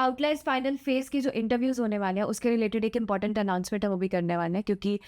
Outliers final phase की जो interviews होने वाले हैं, उसके रिलेटेड एक इम्पॉर्टेंट अनाउंसमेंट है, वो भी करने वाले हैं क्योंकि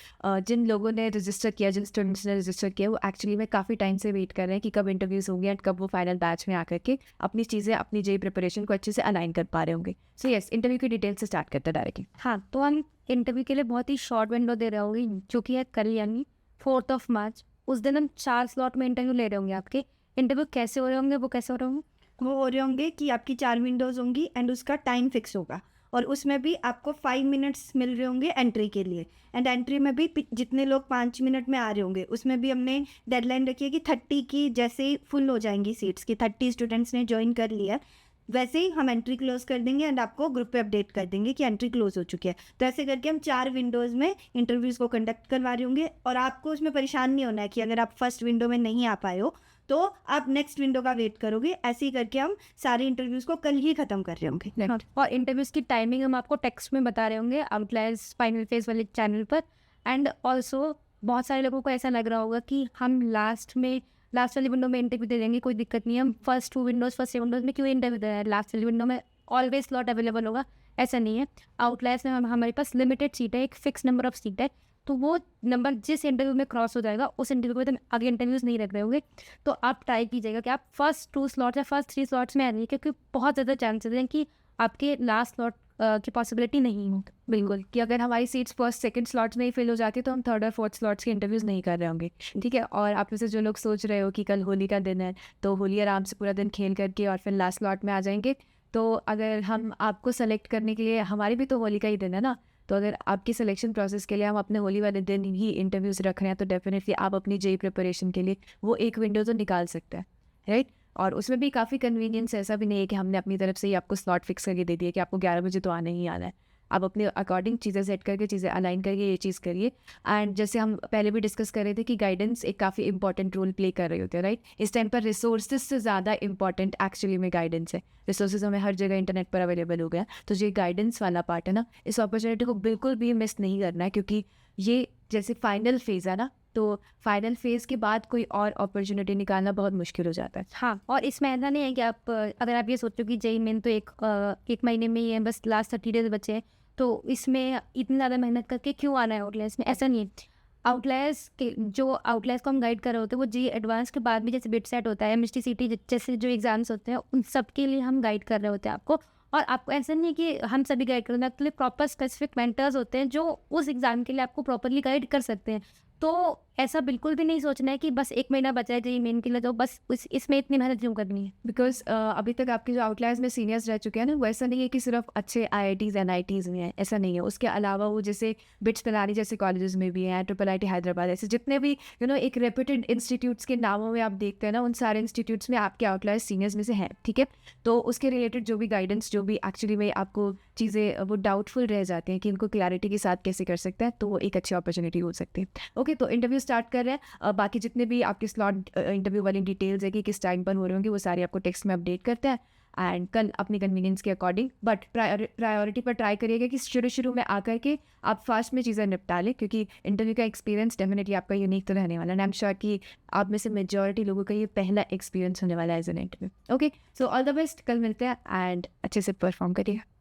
जिन लोगों ने रजिस्टर किया, जिन स्टूडेंट्स ने रजिस्टर किया, वो एक्चुअली में काफ़ी टाइम से वेट कर रहे हैं कि कब इंटरव्यूज़ होंगे एंड कब वो फाइनल बैच में आकर के अपनी चीज़ें, अपनी जेईई प्रिपरेशन को अच्छे से अलाइन कर पा रहे होंगे। सो येस, इंटरव्यू की डिटेल से स्टार्ट करते हैं डायरेक्टली। हाँ, तो हम इंटरव्यू के लिए बहुत ही शॉर्ट विंडो दे रहे होंगे, जो कि है कल यानी 4th ऑफ मार्च। उस दिन हम 4 स्लॉट में इंटरव्यू ले रहे होंगे आपके। इंटरव्यू कैसे हो रहे होंगे, वो कैसे हो रहे होंगे? वो हो रहे होंगे कि आपकी 4 विंडोज़ होंगी एंड उसका टाइम फिक्स होगा और उसमें भी आपको 5 मिनट्स मिल रहे होंगे एंट्री के लिए। एंड एंट्री में भी जितने लोग 5 मिनट में आ रहे होंगे, उसमें भी हमने डेडलाइन रखी है कि 30 की जैसे ही फुल हो जाएंगी सीट्स की 30 स्टूडेंट्स ने ज्वाइन कर लिया है, वैसे ही हम एंट्री क्लोज कर देंगे एंड आपको ग्रुप पे अपडेट कर देंगे कि एंट्री क्लोज हो चुकी है। तो ऐसे करके हम 4 विंडोज़ में इंटरव्यूज़ को कंडक्ट करवा रहे होंगे और आपको उसमें परेशान नहीं होना है कि अगर आप फर्स्ट विंडो में नहीं आ पाए हो तो आप नेक्स्ट विंडो का वेट करोगे। ऐसे ही करके हम सारे इंटरव्यूज़ को कल ही ख़त्म कर रहे होंगे। हाँ, और इंटरव्यूज़ की टाइमिंग हम आपको टेक्स्ट में बता रहे होंगे आउटलायर्स फाइनल फेज़ वाले चैनल पर। एंड ऑल्सो बहुत सारे लोगों को ऐसा लग रहा होगा कि हम लास्ट वाली विंडो में इंटरव्यू दे देंगे, कोई दिक्कत नहीं है, हम फर्स्ट विंडोज़ में क्यों इंटरव्यू दे रहे हैं, लास्ट वाली विंडो में ऑलवेज स्लॉट अवेलेबल होगा। ऐसा नहीं है, आउटलायर्स में हमारे पास लिमिटेड सीट है, एक फिक्स नंबर ऑफ सीट है, तो वो नंबर जिस इंटरव्यू में क्रॉस हो जाएगा उस इंटरव्यू में तो आगे इंटरव्यूज़ नहीं रख रहे होंगे। तो आप ट्राई कीजिएगा कि आप फर्स्ट 2 स्लॉट्स या फर्स्ट 3 स्लॉट्स में आ जाइए, क्योंकि बहुत ज़्यादा चांसेस हैं कि आपके लास्ट स्लॉट की पॉसिबिलिटी नहीं हो। बिल्कुल, कि अगर हमारी सीट्स फर्स्ट सेकंड स्लॉट्स में ही फिल हो जाती है तो हम थर्ड और फोर्थ स्लॉट्स के इंटरव्यूज़ नहीं कर रहे होंगे, ठीक है। और आप में से जो लोग सोच रहे हो कि कल होली का दिन है, तो होली आराम से पूरा दिन खेल करके और फिर लास्ट स्लॉट में आ जाएंगे, तो अगर हम आपको सेलेक्ट करने के लिए, हमारी भी तो होली का ही दिन है ना, तो अगर आपकी सिलेक्शन प्रोसेस के लिए हम अपने होली वाले दिन ही इंटरव्यूज़ रख रहे हैं, तो डेफिनेटली आप अपनी जेईई प्रिपरेशन के लिए वो एक विंडो तो निकाल सकते हैं, राइट। और उसमें भी काफ़ी कन्वीनियंस है, ऐसा भी नहीं है कि हमने अपनी तरफ से ही आपको स्लॉट फिक्स करके दे दिया कि आपको 11 बजे तो आना ही आना है। आप अपने अकॉर्डिंग चीज़ें सेट करके, चीज़ें अलाइन करके ये चीज़ करिए। एंड जैसे हम पहले भी डिस्कस कर रहे थे कि गाइडेंस एक काफ़ी इंपॉर्टेंट रोल प्ले कर रही होती है, राइट। इस टाइम पर रिसोर्सेज से ज़्यादा इंपॉर्टेंट एक्चुअली में गाइडेंस है। रिसोर्सेज हमें हर जगह इंटरनेट पर अवेलेबल हो गया, तो जो गाइडेंस वाला पार्ट है ना, इस अपॉर्चुनिटी को बिल्कुल भी मिस नहीं करना है, क्योंकि ये जैसे फाइनल फेज़ है ना, तो फाइनल फेज़ के बाद कोई और अपॉर्चुनिटी निकालना बहुत मुश्किल हो जाता है। हाँ, और इसमें ऐसा नहीं है कि आप अगर आप ये सोचो कि जेईई मेन तो एक महीने में ही है, बस लास्ट 30 डेज बचे हैं, तो इसमें इतनी ज़्यादा मेहनत करके क्यों आना है आउटलायर्स में, ऐसा नहीं है। आउटलायर्स को हम गाइड कर रहे होते हैं, वो जेईई एडवांस के बाद भी जैसे बिट सेट होता है, एमएसटी सीटी जैसे जो एग्जाम्स होते हैं, उन सब के लिए हम गाइड कर रहे होते हैं आपको। और आपको ऐसा नहीं है कि हम सभी गाइड कर रहे हैं, आपके लिए प्रॉपर स्पेसिफिक मेंटर्स होते हैं जो उस एग्जाम के लिए आपको प्रॉपरली गाइड कर सकते हैं। तो ऐसा बिल्कुल भी नहीं सोचना है कि बस 1 महीना बचा है जेईई मेन के लिए, तो बस इसमें इतनी मेहनत क्यों करनी है। बिकॉज अभी तक आपके जो आउटलायर्स में सीनियर्स रह चुके हैं ना, वो ऐसा नहीं है कि सिर्फ अच्छे आईआईटीज़ एनआईटीज़ में हैं, ऐसा नहीं है। उसके अलावा वो जैसे बिट्स पिलानी जैसे कॉलेजेस में भी हैं, ट्रिपल आईटी हैदराबाद, ऐसे जितने भी एक रेप्यूटेड इंस्टीट्यूट्स के नामों में आप देखते हैं ना, उन सारे इंस्टीट्यूट्स में आपके आउटलायर्स सीनियर्स में से हैं, ठीक है। तो उसके रिलेटेड जो भी गाइडेंस, जो भी एक्चुअली में आपको चीज़ें वो डाउटफुल रह जाती हैं कि इनको क्लैरिटी के साथ कैसे कर सकते हैं, तो वो एक अच्छी अपॉर्चुनिटी हो सकती है। ओके, तो इंटरव्यू स्टार्ट कर रहे हैं। बाकी जितने भी आपके स्लॉट इंटरव्यू वाली डिटेल्स है कि किस टाइम पर हो रहे होंगे, वो सारी आपको टेक्स्ट में अपडेट करते हैं एंड कल अपनी कन्वीनियंस के अकॉर्डिंग। बट प्रायोरिटी पर ट्राई करिएगा कि शुरू में आकर के आप फास्ट में चीज़ें निपटा लें, क्योंकि इंटरव्यू का एक्सपीरियंस डेफिनेटली आपका यूनिक तो रहने वाला है। आई एम श्योर कि आप में से मेजॉरिटी लोगों का ये पहला एक्सपीरियंस होने वाला है as an interview. Okay, so all the best, कल मिलते हैं एंड अच्छे से परफॉर्म करिए।